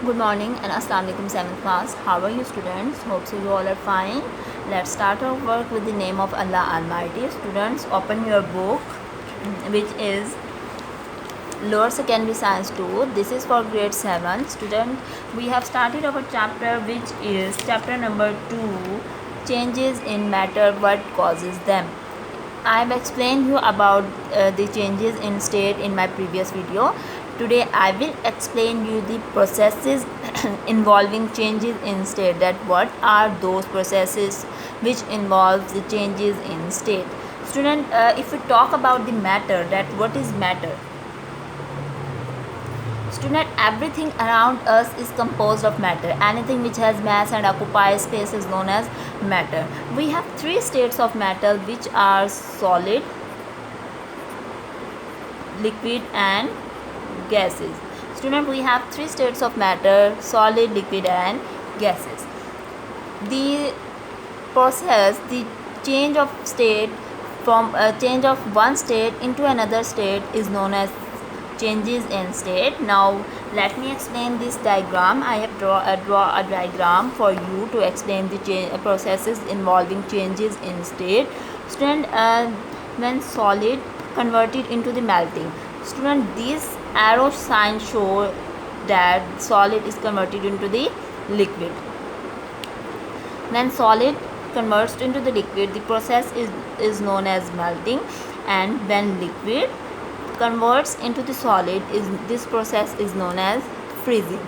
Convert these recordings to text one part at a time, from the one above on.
Good morning and Assalamu alaikum 7th class. How are you students? Hope so you all are fine. Let's start our work with the name of Allah Almighty. Students, open your book which is Lower Secondary Science 2. This is for grade 7. Student, we have started our chapter which is chapter number 2, changes in matter, what causes them. I have explained you about the changes in state in my previous video. Today I will explain you the processes involving changes in state, that what are those processes which involves the changes in state. Student, if we talk about the matter, that what is matter? Student, everything around us is composed of matter. Anything which has mass and occupies space is known as matter. We have three states of matter which are solid, liquid and gases. Student, we have three states of matter: solid, liquid and gases. The process, the change of state from change of one state into another state is known as changes in state. Now let me explain this diagram. I have draw a diagram for you to explain the processes involving changes in state. Student, when solid converted into the melting. Student, these arrow signs show that solid is converted into the liquid. When solid converts into the liquid, the process is known as melting, and when liquid converts into the solid, this process is known as freezing.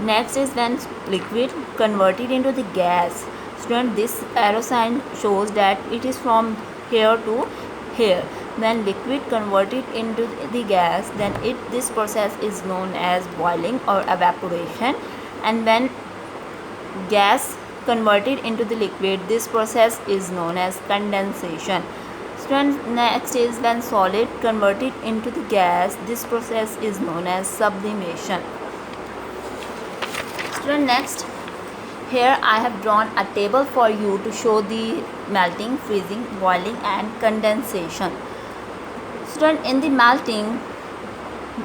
Next is when liquid converted into the gas. Student, this arrow sign shows that it is from here to here. When liquid converted into the gas, then this process is known as boiling or evaporation, and when gas converted into the liquid, this process is known as condensation. Students, next is when solid converted into the gas, this process is known as sublimation. Student, next, here I have drawn a table for you to show the melting, freezing, boiling and condensation. Student, in the melting,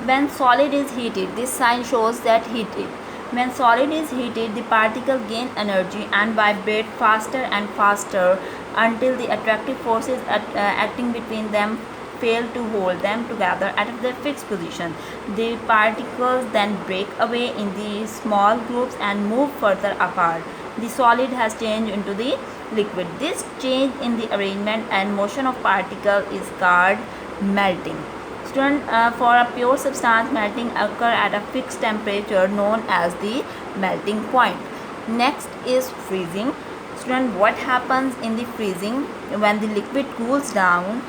when solid is heated, this sign shows that heated. When solid is heated, the particle gain energy and vibrate faster and faster until the attractive forces acting between them fail to hold them together at their fixed position. The particles then break away in the small groups and move further apart. The solid has changed into the liquid. This change in the arrangement and motion of particle is called melting. Student, for a pure substance, melting occur at a fixed temperature known as the melting point. Next is freezing. Student, what happens in the freezing? When the liquid cools down,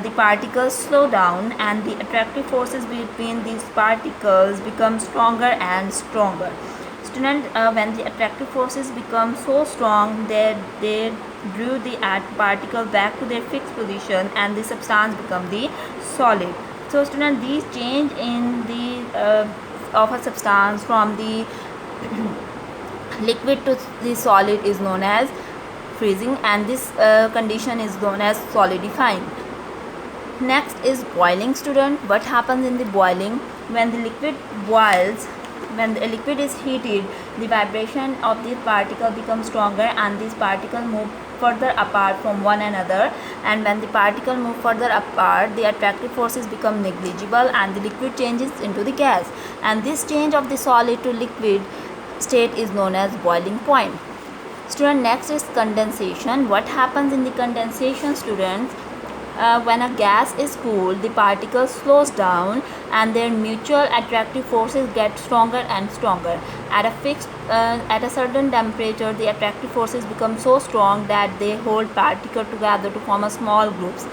the particles slow down and the attractive forces between these particles become stronger and stronger. Student, when the attractive forces become so strong that they drew the particle back to their fixed position and the substance become the solid. So student, these change in the of a substance from the liquid to the solid is known as freezing, and this condition is known as solidifying. Next is boiling. Student, what happens in the boiling? When the liquid boils, when the liquid is heated, the vibration of the particle becomes stronger and these particles move further apart from one another, and when the particle move further apart, the attractive forces become negligible and the liquid changes into the gas, and this change of the solid to liquid state is known as boiling point. Student, next is condensation. What happens in the condensation? Students, when a gas is cooled, the particle slows down and their mutual attractive forces get stronger and stronger. At a certain temperature, the attractive forces become so strong that they hold particle together to form a small groups.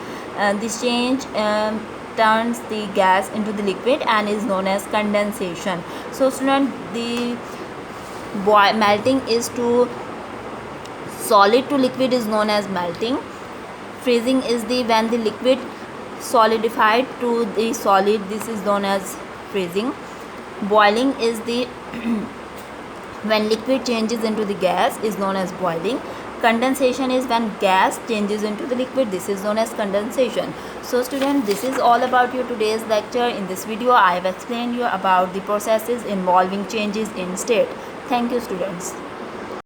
This change turns the gas into the liquid and is known as condensation. So student, the melting is to solid to liquid is known as melting. Freezing is the when the liquid solidified to the solid, this is known as freezing. Boiling is the when liquid changes into the gas is known as boiling. Condensation is when gas changes into the liquid. This is known as condensation. So students, this is all about your today's lecture. In this video I have explained you about the processes involving changes in state. Thank you students.